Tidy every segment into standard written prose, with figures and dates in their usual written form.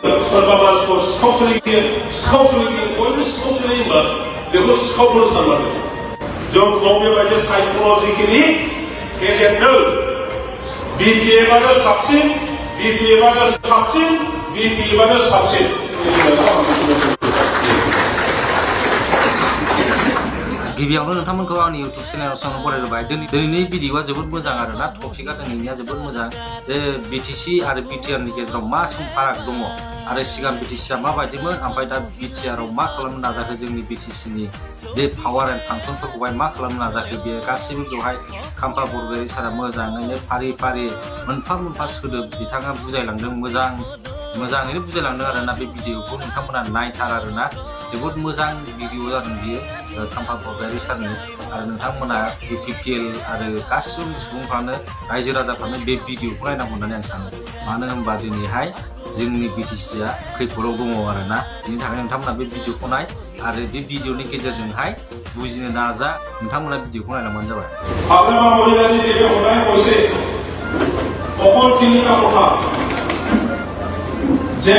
सोरबा सावसुलिगिरि बयबो सावसुलियोबा बेखौ सावसुलि साननांगौ जों बेबायदि साइक'लजिकेलि फेजेननो बिपिएफआनो साबसिन बिपिएफआनो साबसिन बिपिएफआनो साबसिन गिबियावनो नोंथांमोनखौ आंनि इउटुब चेनेलाव सोंनो बरायबाय दिनैनि भिडिअआ जोबोद मोजां आरोना टपिकआ दिनैनिया जोबोद मोजां जे बिटिसि आरो बिटिआरनि गेजेराव मा फाराग दङ आरो सिगां बिटिसिआ माबायदिमोन ओमफ्राय दा बिटिआरआव मा खालामनो नाजाखो जोंनि बिटिसिनि जे पावार एन्ड फांसनफोरखौहाय मा खालामनो नाजाखो बे गासैबो बेवहाय खाम्फा बरगयारि सारा मोजाङैनो फारि फारि मोनफा मोनफा सोदोब बिथाङा बुजायलांदों मोजाङैनो बुजायलांदों आरोना बे भिडिअखौ नोंथांमोना नायथार आरोना जोबोद मोजां भिडिअ जादों बियो खाम्फा बरगयारि सारनि आरो नोंथांमोना इउपिपिएल आरो गासिबो सुबुंफ्रानो रायजो राजाफ्रानो बे भिडिअखौ नायनांगौ होननानै आं सानो मानो होनबा दिनैहाय जोंनि बिटिसिआ खैफोदाव दङ आरोना बेनि थाखाय नोंथांमोना बे भिडिअखौ नाय आरो बे भिडिअनि गेजेरजोंहाय बुजिनो नाजा नोंथांमोना भिडिअखौ नायलांबानो जाबाय हाग्रामा महिलानि देबे हनाय কৈছে অকল তিনিটা কথা যে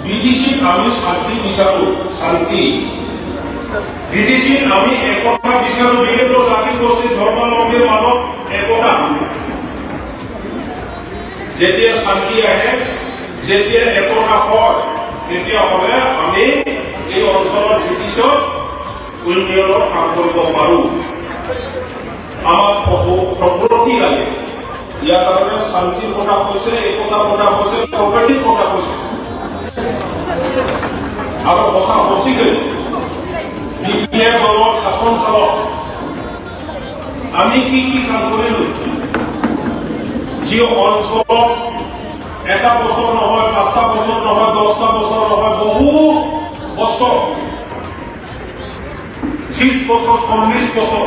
বিটিসি আমি শান্তি বিচাৰো শান্তি বিটিসি আমি একতা বিচাৰো বিভিন্ন জাতি গোষ্ঠী ধৰ্মাৱলম্বীৰ মাজত একতা যেতিয়া শান্তি আহে যেতিয়া একতা হয় তেতিয়াহ'লে আমি এই অঞ্চলৰ বিটিছত উন্নয়নৰ কাম কৰিব পাৰো আমাৰ প্ৰগতি লাগে ইয়াৰ কাৰণে শান্তিৰ কথা কৈছে একতাৰ কথা কৈছে প্ৰগতিৰ কথা কৈছে আৰু সঁচা সঁচিকৈ বিপিএফ দলৰ শাসনকালত আমি কি কাম কৰিলো যি অঞ্চলত এটা বছৰ নহয় 5টা বছৰ নহয় 10টা বছৰ নহয় বহু বছৰ 30 বছৰ 40 বছৰ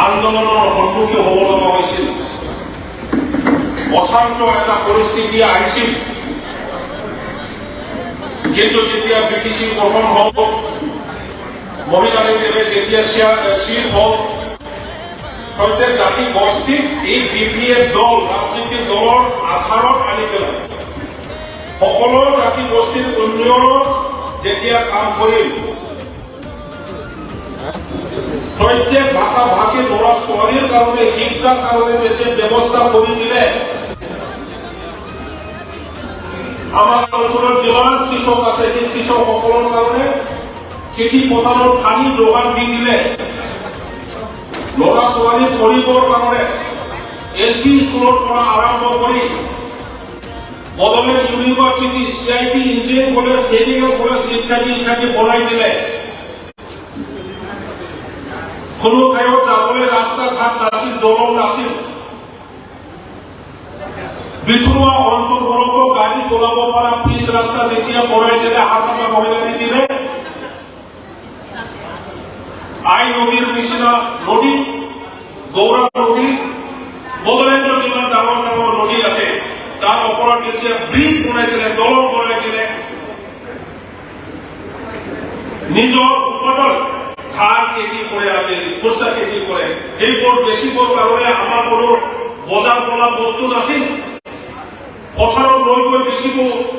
আন্দোলনৰ সন্মুখীন হ'ব লগা হৈছিল অশান্ত এটা পৰিস্থিতি আহিছিল কিন্তু যেতিয়া বিটিসি গঠন হ'ল মহিলাৰী দেৱে যেতিয়া চিফ হ'ল প্ৰত্যেক জাতি গোষ্ঠীক এই বিপিএফ দল ৰাজনৈতিক দলৰ আধাৰত আনি পেলাই সকলো জাতি গোষ্ঠীৰ উন্নয়নৰ যেতিয়া কাম কৰিল প্ৰত্যেক ভাষা ভাষী ল'ৰা ছোৱালীৰ কাৰণে শিক্ষাৰ কাৰণে যেতিয়া ব্যৱস্থা কৰি দিলে আমাৰ অঞ্চলত যিমান কৃষক আছে সেই কৃষকসকলৰ কাৰণে খেতি পথাৰত পানী যোগান দি দিলে ল'ৰা ছোৱালী পঢ়িবৰ কাৰণে এলপি স্কুলৰ পৰা আৰম্ভ কৰি Bodoland university CIT engineering college medical college ইত্যাদি বনাই দিলে কোনো ঠাইত যাবলৈ ৰাস্তা ঘাট নাছিল দলং নাছিল ভিতৰুৱা অঞ্চলবোৰতো গাড়ী চলাব পৰা পিচ ৰাস্তা যেতিয়া বনাই দিলে হাতমা মহিলাৰী দিলে আই নদীৰ নিচিনা নদী গৌৰা নদী বড়োলেণ্ডৰ যিমান ডাঙৰ ডাঙৰ নদী আছে তাৰ ওপৰত যেতিয়া ব্ৰিজ বনাই দিলে দলং বনাই দিলে নিজৰ উৎপাদন ধান খেতি কৰে আমি সৰিষা খেতি কৰে এইবোৰ বেচিবৰ কাৰণে আমাৰ কোনো বজাৰ কৰা বস্তু নাছিল পথাৰত লৈ গৈ বেচিব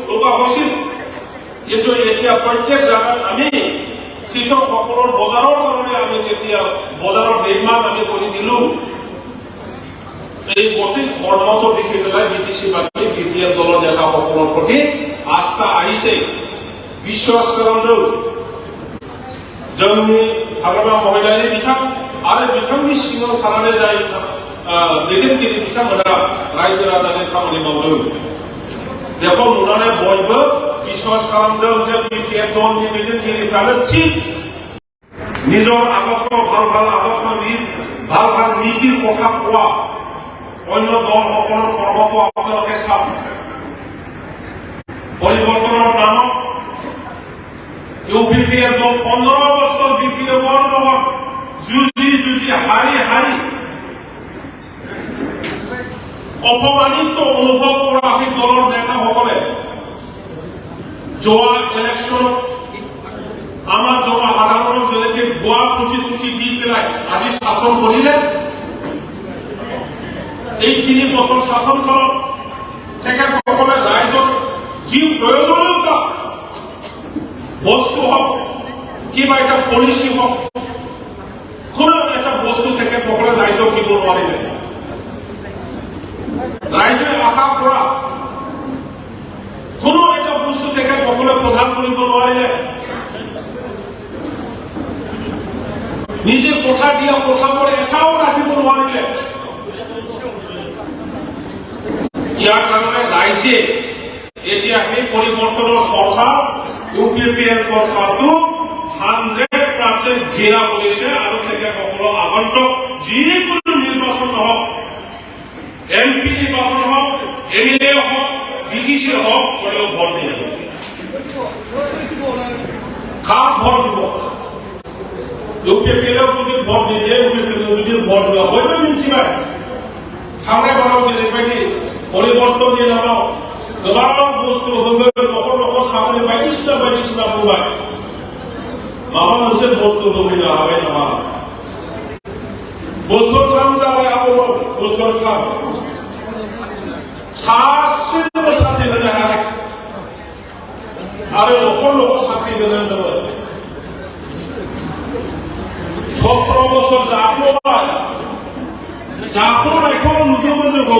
লগা হৈছিল কিন্তু এতিয়া প্ৰত্যেক জাগাত আমি কৃষকসকলৰ বজাৰৰ কাৰণে আমি যেতিয়া বজাৰৰ নিৰ্মাণ আমি কৰি দিলো এই গোটেই কৰ্মটো দেখি পেলাই বিটিসি বাকী বিপিএফ দলৰ নেতাসকলৰ প্ৰতি আস্থা আহিছে বিশ্বাস करंदों जोंनि हाग्रामा महिलानि बिथां आरो बिथांनि सिङाव थानानै जाय दैदेनगिरि बिथांमोना रायजो राजानि खामानि मावदों बेखौ नुनानै बयबो बिश्वास खालामदों जे बिपिएफ दलनि दैदेनगिरिफ्रानो थिग নিজৰ আদৰ্শ ভাল আদৰ্শ ভাল নীতিৰ কথা কোৱা অন্য দলসকলৰ কৰ্মটো আপোনালোকে চাওক পৰিৱৰ্তনৰ নামত ইউপিপিএল দল 15 বছৰ বিপিএফৰ লগত যুঁজি হাৰি অপমানিত অনুভৱ কৰা সেই দলৰ নেতাসকলে যোৱা ইলেকশ্যনত আমাৰ জনসাধাৰণক যেনেকে গোৱা প্ৰতিশ্ৰুতি দি পেলাই আজি শাসন কৰিলে এই 3 বছৰ শাসন কালত তেখেতসকল বস্তু হোক কিংবা একটা পলিসি হোক কোন একটা বস্তু থেকে সকলে দায়িত্ব দিব নোৱাৰিলে রাইজে আশা কৰা কোনো একটা বস্তু থেকে সকলে প্রধান কৰিব নোৱাৰিলে নিজে কথা দিয়া কথা পরে এটাও রাখিব নোৱাৰিলে ইয়াৰ কাৰণে ৰাইজে এতিয়া সেই পৰিৱৰ্তনৰ চৰকাৰ ইউপিপিএল চৰকাৰটো 100% ঘৃণা কৰিছে আৰু তেখেতসকলৰ আগন্তুক যিকোনো নিৰ্বাচন হওক এমপি নিৰ্বাচন হওক এমএলএ হওক বিটিচি হওক সকলো ভোট দিব কাক ভোট দিব ইউপিপিএলক যদি ভোট নিদিয়ে ইউপিপিএল যদি ভোট দিয়া হয়তো মিউনিচিপাল थांनाय बाराव जेरैबायदि परिबर्तननि नामाव गोबां बुस्थु होगोन न'खर न'खर साख्रि बायदिसिना बुंबाय माबा मोनसे बुस्थु होफैनो हाबाय नामा बोसोरथाम जाबाय आबौमोन बोसोरथाम सासेबो साख्रि होनो हायाखै आरो न'खर न'खर साख्रि होनो होनदोंमोन 17 बोसोर जाफ्लबाय जाफ्लनायखौ नुदोंमोन जोंखौ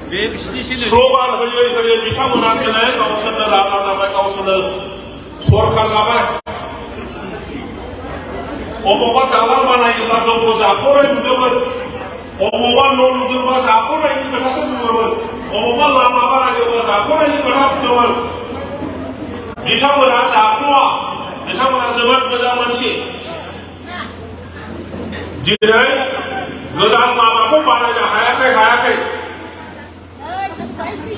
स्ल'गान होयै होयै बिथांमोना दिनै गावसोरनो राजा जाबाय गावसोरनो सरकार जाबाय अबावबा दालां बानायोब्ला जोंखौ जाफ्लनाय नुदोंमोन अबावबा न' लुदोंबा जाफ्लनायनि खोथासो बुङोमोन अबावबा लामा बानायोब्ला जाफ्लनायनि खोथा बुंदोंमोन बिथांमोना जाफ्ल'आ बिथांमोना जोबोद मोजां मानसि दिनै गोदान लामाखौ बानायनो हायाखै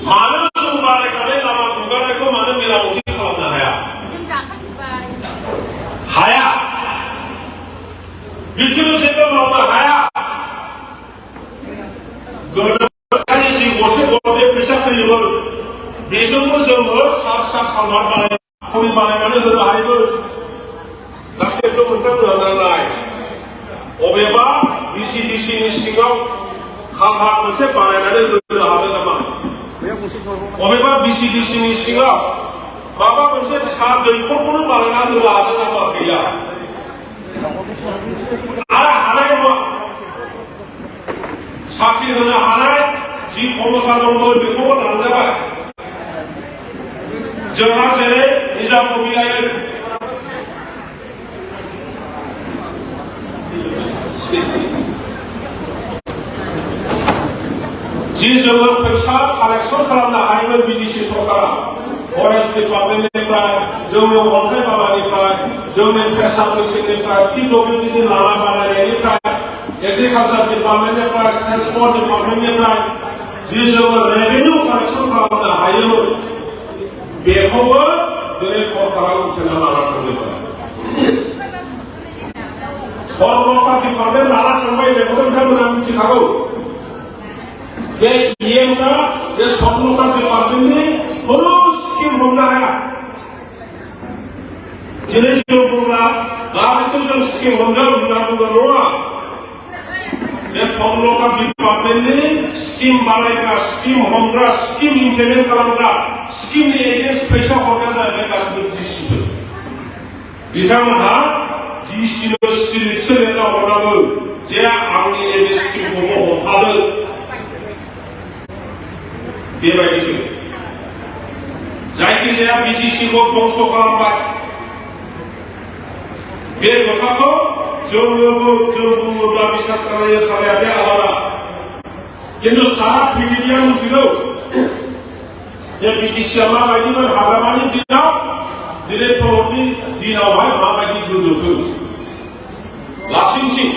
मानो जों बानायखानाय लामा गुगानायखौ मानो मेरामथि खालामनो हाया बिसोरो जेबो मावनो हाया गोदोनि जि गरसे गरनै फैसा फैयोमोन बेजोंबो जोंबो सा खालभार्ट बानायनानै होनो हायोमोन नाथाय जों नोंथांमोना नालाय अबेबा बिसिडिसिनि सिङाव खालभार्ट मोनसे बानायनानै होनो हागोन नामा अबेबा बिसिडिसिनि सिङाव माबा मोनसे सा दैखरखौनो बानायना होनो हागोन नामा गैया आरो हानाय नङा साख्रि होनो हानाय जि क्षमता दंमोन बेखौबो लांजाबाय जोंहा जेरै निजामखौ मिलायो जि जोङो फैसा कालेक्सन खालामनो हायोमोन बिटिसि सरकारा फरेस्ट डिपार्टमेन्टनिफ्राय जोंनि अन्थाइ बालानिफ्राय जोंनि ट्रेसार्मेसिननिफ्राय पिडब्लिउडिनि लामा बानायनायनिफ्राय एग्रिकालचार डिपार्टमेन्टनिफ्राय ट्रेन्सपर्ट डिपार्टमेन्टनिफ्राय जि जोङो रेभिनिउ कालेक्सन खालामनो हायोमोन बेखौबो दिनै सरकारा उठेना लाना थांदोंमोन स्वर्णलता डिपार्टमेन्ट लाना थांबाय बेखौबो नोंथांमोना मिथिखागौ बे इएमआ बे स्वर्णलता डिपार्टमेन्टनि खुनु स्किम मोननो हाया दिनै जों बुंब्ला माबोरैखौ जों स्किम मोनगोन होनना बुंगोन नङा बे स्वर्णलता डिपार्टमेन्टनि स्किम बानायग्रा स्किम हमग्रा स्किम इमप्लिमेन्ट खालामग्रा स्किमनि एगेन्स्ट फैसा हरनाया जाहैबाय गासिबो डिसिफोर बिथांमोनहा डिसिनो सिरिपसो लिरना हरनांगौ जे आंनि नैबे स्किमखौबो हमफादों बेबायदिसो जायखिजाया बिटिसिखौ ध्वंस खालामबाय बे खोथाखौ जों बुङोब्ला बिसास खालायो खालाया बे आलादा खिन्थु सारा पृथिबिया मिथिगौ जे बिटिसिया माबायदिमोन हाग्रामानि दिनाव दिनै भारतनि दिनावहाय माबायदि गोदोखो लासिंसिं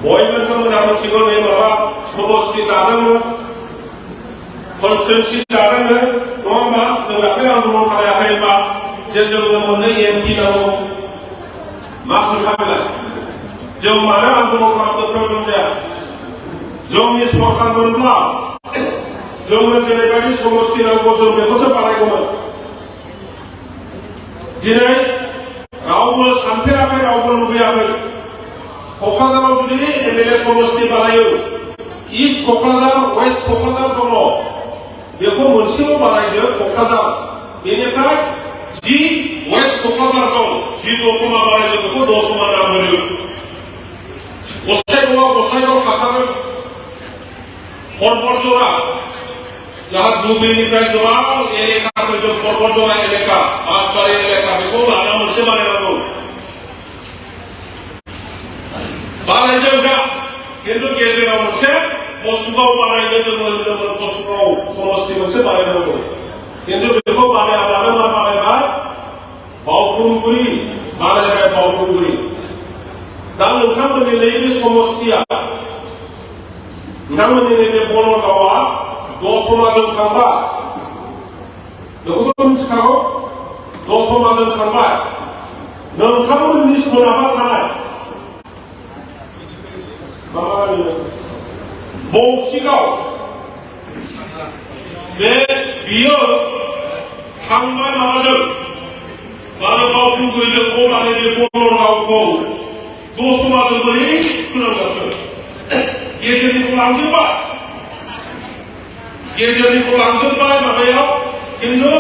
बयबो नोंथांमोना मिथिगौ नै माबा समष्टि दादोंमोन कन्स्टिट्युन्सि दादोंमोन नङा होमबा जों दाख्लै आन्दलन खालायाखै होमबा जे जोंनो मोननै एमपि नांगौ मा खोथा बेलाय जों मानो आन्दलन खालामनो प्रयजन जाया जोंनि सरकार मोनब्ला जोंनो जेरैबायदि समष्टि नांगौ जों बेखौसो बानायगौमोन दिनै रावबो सानफेराखै रावबो लुबैयाखै क'क्राझाराव जुदि एमएलए समष्टि बानायो इस्ट क'क्राझार वेस्ट क'क्राझार दङ बेखौ मोनसेल' बानायदो क'क्राझार बेनिफ्राय जि वेस्ट क'क्राझार दं जि दतमा बानायदों बेखौ दतमा नाम होदों गसाइगाव थाखागोन परबतजरा जहाँ धुबुरीनिफ्राय गोबां एलेका फैदों परबतजरा एलेका बासबारि एलेका बेखौ लाना मोनसे बानायनांगौ बानायदों दा किन्तु गेजेराव मोनसे कसुगाव बानायनो जोङो होनदोंमोन कसुगाव समस्ति मोनसे बानायनांगौ किन्तु बेखौ बानायाब्लानो मा बानायबाय बावखुंग्रि बानायबाय बावखुंग्रि दा नोंथांमोननि नैबे समस्तिया नोंथांमोननि नैबे बनगावआ दतमाजों थांबा बेखौबो मिथिखागौ दतमाजों थांबाय नोंथांमोननि सोनाबहा थानाय बौसिगाव बियो थांबाय माबाजों मानो बावखुंग्रिजों अब्लानो बे बनगावखौ दतमाजों बोरै फोनांजाबगोन गेजेरनिखौ लांजोबबाय माबायाव किन्तु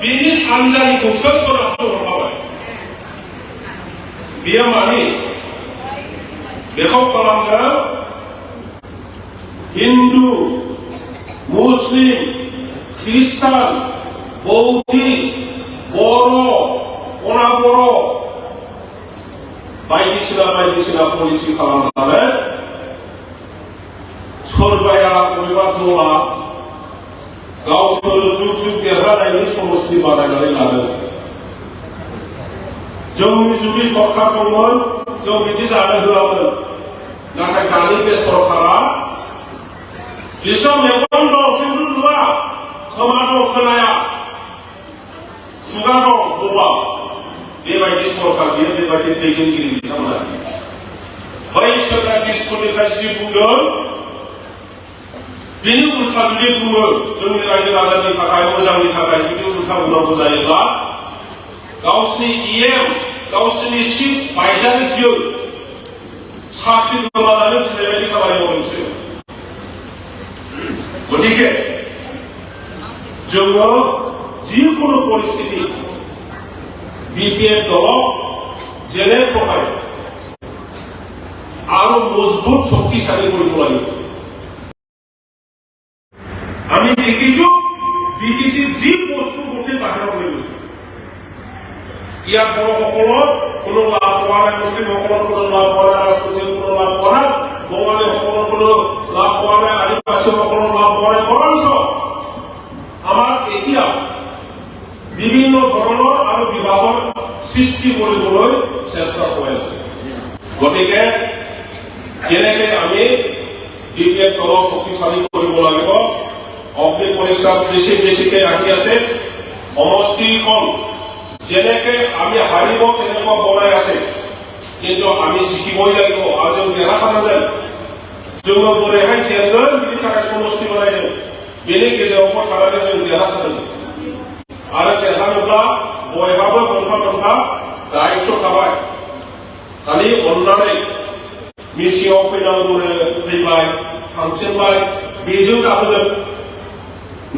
बेनि सानजानिखौसो सोनाबजों हरखाबाय बेयो मानि बेखौ खालामदों हिन्दु मुस्लिम ख्रिस्टान बौद्धिस्ट बर' अनाबर' बायदिसिना पलिसि खालामनानै सोरबाया बबेबा दला गावसोर जुग देरहानायनि समस्ति बानायनानै लादों जोंनि जुदि सरकार दंमोन जों बिदि जानो होआमोन नाथाय दानि बे सरकारा बिसोर मेगन दं किन्तु नुवा खोमा दं खोनाया खुगा दं बबा बेबायदि सरकार बियो बेबायदि दैदेनगिरि बिथांमोना बै सोरना दिसपुरनिफ्राय जि बुंदों बेनि उल्था जुदि बुङो जोंनि रायजो राजानि थाखाय मोजांनि थाखाय जुदि उल्था बुंनांगौ जायोब्ला गावसिनि इएम गावसिनि सिट बायजानो साख्रि गोमानानै फिनाय बायदि खामानि मावदों बिसोरो गतिके जोङो जिखुनु परिस्थिति বিপিএফ দলক যেনে প্ৰকাৰে আৰু মজবুত শক্তিশালী কৰিব লাগিব আমি দেখিছো বিটিসিৰ যি বস্তু গোটেই বাহিৰত লৈ গৈছে ইয়াৰ বড়োসকলৰ কোনো লাভ পোৱা নাই মুছলিমসকলৰ কোনো লাভ পোৱা নাই ৰাজপুতীৰ কোনো লাভ পোৱা নাই বঙালীসকলৰ কোনো লাভ পোৱা নাই আদিবাসীসকলৰ লাভ পোৱা নাই বৰঞ্চ আমাৰ এতিয়া বিভিন্ন ধৰণৰ আৰু বিভাগৰ সৃষ্টি কৰিবলৈ চেষ্টা কৰি আছে গতিকে যেনেকে আমি বিপিএফ দলক শক্তিশালী কৰিব লাগিব অগ্নি পৰীক্ষা বেছিকে আহি আছে সমষ্টিখন যেনেকে আমি হাৰিব তেনেকুৱা বনাই আছে কিন্তু আমি জিকিবই লাগিব আৰু जों देरहाथारनांगोन जोङो बोरैहाय जेनगोन बिनि थाखाय समष्टि बानायदों बेनि गेजेरावबो थानानै जों देरहाथारनांगोन आरो देरहानोब्ला बयहाबो मोनफा दायित्व थाबाय खालि अननानै मिथिङाव फैनांगौनो फैबाय थांफिनबाय बेजों दाहोजों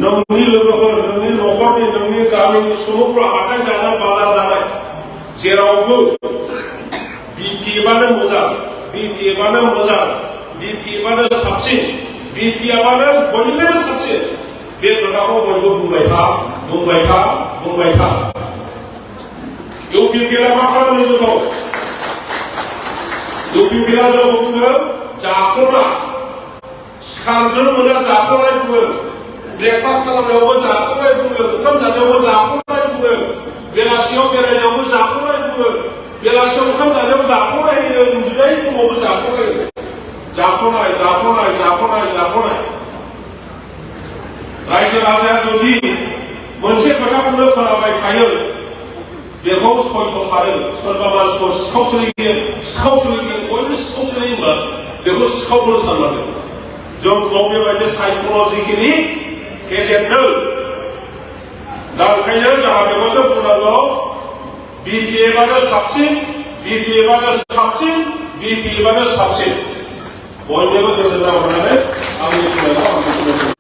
नोंनि लोगोफोर नोंनि न'खरनि नोंनि गामिनि सुबुंफ्रा हाथाय जानाय बाजार जानाय जेरावबो बिपिएफआनो मोजां बिपिएफआनो साबसिन बिपिएफआनो बयनिफ्रायबो साबसिन बे खोथाखौ बयबो बुंबाय था इउपिपिएलआ मा खालामनो जोंखौ इउपिपिएलआ जोंखौ बुङो जाख'ना सिखारनो मोना जाख'नाय बुङो ब्रेकफास्ट खालामनायावबो जाख'नाय बुङो ओंखाम जानायावबो जाख'नाय बुङो बेलासियाव बेरायनायावबो जाख'नाय बुङो बेलासियाव ओंखाम जानायावबो जाख'नाय होनो उन्दुनाय समावबो जाख'नाय रायजो राजाया जुदि मोनसे खोथाखौनो खोनाबाय थायो बेखौ सयथ' सानो सोरबा मानसिखौ सिखाव सोलिगोन बयबो सिखाव सोलियोब्ला बेखौ सिखावखौनो साननांगोन जोंखौ बेबायदि साइक'लजिकेलि फेजेननो दा ओंखायनो जोंहा बेखौसो बुंनांगौ बिपिएफआनो साबसिन बयनिबो गोजोननाय हरनानै आंनि बुंनायखौ आं